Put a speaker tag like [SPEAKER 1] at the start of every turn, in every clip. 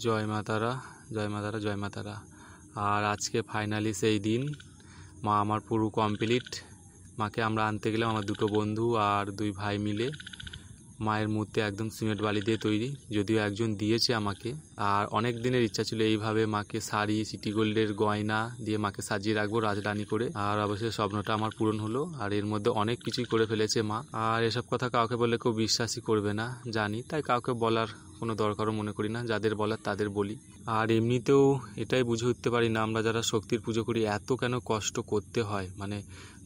[SPEAKER 1] জয় মা তারা, জয় মা তারা, জয় মা তারা। আর আজকে ফাইনালি সেই দিন, মা আমার পুরো কমপ্লিট। মাকে আমরা আনতে গেলাম, আমার দুটো বন্ধু আর দুই ভাই মিলে। মায়ের মূর্তি একদম সিমেন্ট বালি দিয়ে তৈরি, যদিও একজন দিয়েছে আমাকে। আর অনেক দিনের ইচ্ছা ছিল এইভাবে মাকে শাড়ি, সিটি গোল্ডের গয়না দিয়ে মাকে সাজিয়ে রাখবো রাজরানী করে। আর অবশ্যই স্বপ্নটা আমার পূরণ হলো। আর এর মধ্যে অনেক কিছুই করে ফেলেছে মা। আর এসব কথা কাউকে বললে কেউ বিশ্বাসই করবে না জানি, তাই কাউকে বলার কোনো দরকারও মনে করি না। যাদের বলার তাদের বলি। আর এমনিতেও এটাই বুঝে উঠতে পারি না, আমরা যারা শক্তির পুজো করি এত কেন কষ্ট করতে হয়। মানে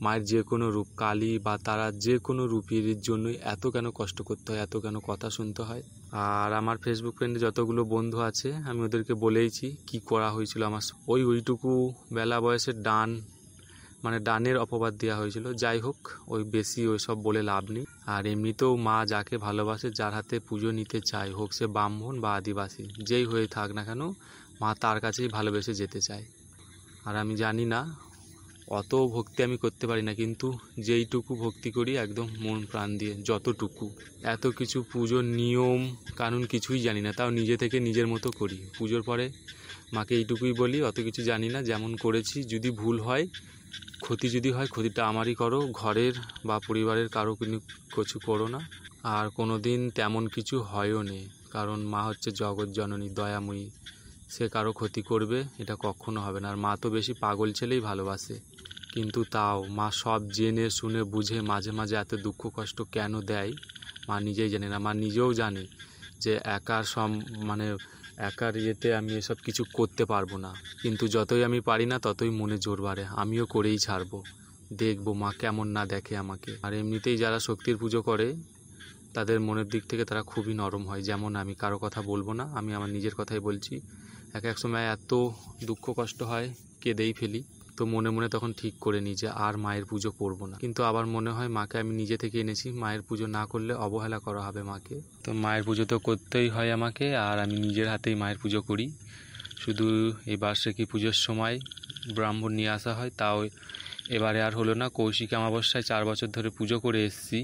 [SPEAKER 1] মায়ের যে কোনো রূপ, কালী বা তারা যে কোনো রূপের জন্যই এত কেন কষ্ট করতে হয়, এত কেন কথা শুনতে হয়। আর আমার ফেসবুক ফ্রেন্ডে যতগুলো বন্ধু আছে আমি ওদেরকে বলেইছি কি করা হয়েছিল আমার। ওইটুকু বেলা বয়সের ডানের অপবাদ দেওয়া হয়েছিল। যাই হোক, ওই বেশি ওইসব বলে লাভ নেই। আর এমনিতেও মা যাকে ভালোবাসে, যার হাতে পুজো নিতে চায়, হোক সে ব্রাহ্মণ বা আদিবাসী, যেই হয়ে থাক না কেন, মা তার কাছেই ভালোবেসে যেতে চায়। আর আমি জানি না, অত ভক্তি আমি করতে পারি না, কিন্তু যেইটুকু ভক্তি করি একদম মন প্রাণ দিয়ে, যতটুকু। এত কিছু পুজোর নিয়ম কানুন কিছুই জানি না, তাও নিজে থেকে নিজের মতো করি। পুজোর পরে মাকে এইটুকুই বলি, অত কিছু জানি না, যেমন করেছি। যদি ভুল হয়, ক্ষতি যদি হয়, ক্ষতিটা আমারই করো, ঘরের বা পরিবারের কারো কিছু করো না। আর কোনো দিন তেমন কিছু হয়ও নেই, কারণ মা হচ্ছে জগৎ জননী, দয়াময়ী। সে কারো ক্ষতি করবে এটা কখনো হবে না। আর মা তো বেশি পাগল ছেলেই ভালোবাসে, কিন্তু তাও মা সব জেনে শুনে বুঝে মাঝে মাঝে এত দুঃখ কষ্ট কেন দেয় মা নিজেই জানে না। মা নিজেও জানে যে একার ইয়েতে আমি এসব কিছু করতে পারবো না, কিন্তু যতই আমি পারি না ততই মনে জোর বাড়ে, আমিও করেই ছাড়বো। দেখবো মা কেমন না দেখে আমাকে। আর এমনিতেই যারা শক্তির পুজো করে তাদের মনের দিক থেকে তারা খুবই নরম হয়, যেমন আমি। কারো কথা বলবো না, আমি আমার নিজের কথাই বলছি। এক সময় এত দুঃখ কষ্ট হয়, কেঁদেই ফেলি। তো মনে মনে তখন ঠিক করে নিই যে আর মায়ের পুজো করবো না। কিন্তু আবার মনে হয় মাকে আমি নিজে থেকে এনেছি, মায়ের পুজো না করলে অবহেলা করা হবে মাকে। তো মায়ের পুজো তো করতেই হয় আমাকে, আর আমি নিজের হাতেই মায়ের পুজো করি। শুধু এই বার্ষিকী পুজোর সময় ব্রাহ্মণ নিয়ে আসা হয়, তাও এবারে আর হলো না। কৌশিক অমাবস্যায় 4 বছর ধরে পুজো করে এসেছি,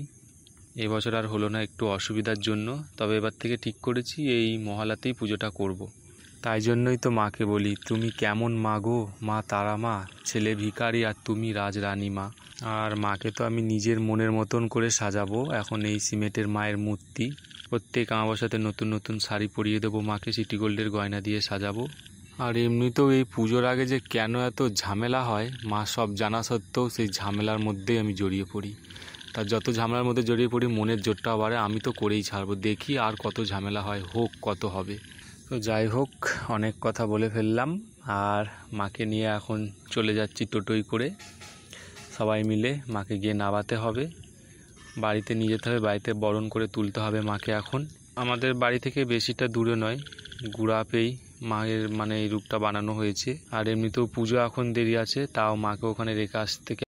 [SPEAKER 1] এবছর আর হলো না একটু অসুবিধার জন্য। তবে এবার থেকে ঠিক করেছি এই মহালয়াতেই পুজোটা করব। তাই জন্যই তো মাকে বলি, তুমি কেমন মা গো, মা তারা মা, ছেলে ভিখারি আর তুমি রাজরানী মা। আর মাকে তো আমি নিজের মনের মতন করে সাজাবো। এখন এই সিমেন্টের মায়ের মূর্তি, প্রত্যেক অমাবস্যাতে নতুন নতুন শাড়ি পরিয়ে দেবো মাকে, সিটি গোল্ডের গয়না দিয়ে সাজাবো। আর এমনিতেও এই পুজোর আগে যে কেন এত ঝামেলা হয়, মা সব জানা সত্ত্বেও সেই ঝামেলার মধ্যেই আমি জড়িয়ে পড়ি। তার যত ঝামেলার মধ্যে জড়িয়ে পড়ি মনের জোরটাও বাড়ে, আমি তো করেই ছাড়বো, দেখি আর কত ঝামেলা হয়, হোক কত হবে। তো যাই হোক, অনেক কথা বলে ফেললাম। আর মাকে নিয়ে এখন চলে যাচ্ছি টোটোয় করে, সবাই মিলে মাকে গিয়ে নামাতে হবে, বাড়িতে নিয়ে যেতে হবে, বাড়িতে বরণ করে তুলতে হবে মাকে। এখন আমাদের বাড়ি থেকে বেশিটা দূরে নয়, গুড়াপেই মায়ের এই রূপটা বানানো হয়েছে। আর এমনিতেও পুজো এখন দেরি আছে, তাও মাকে ওখানে রেখে আসতে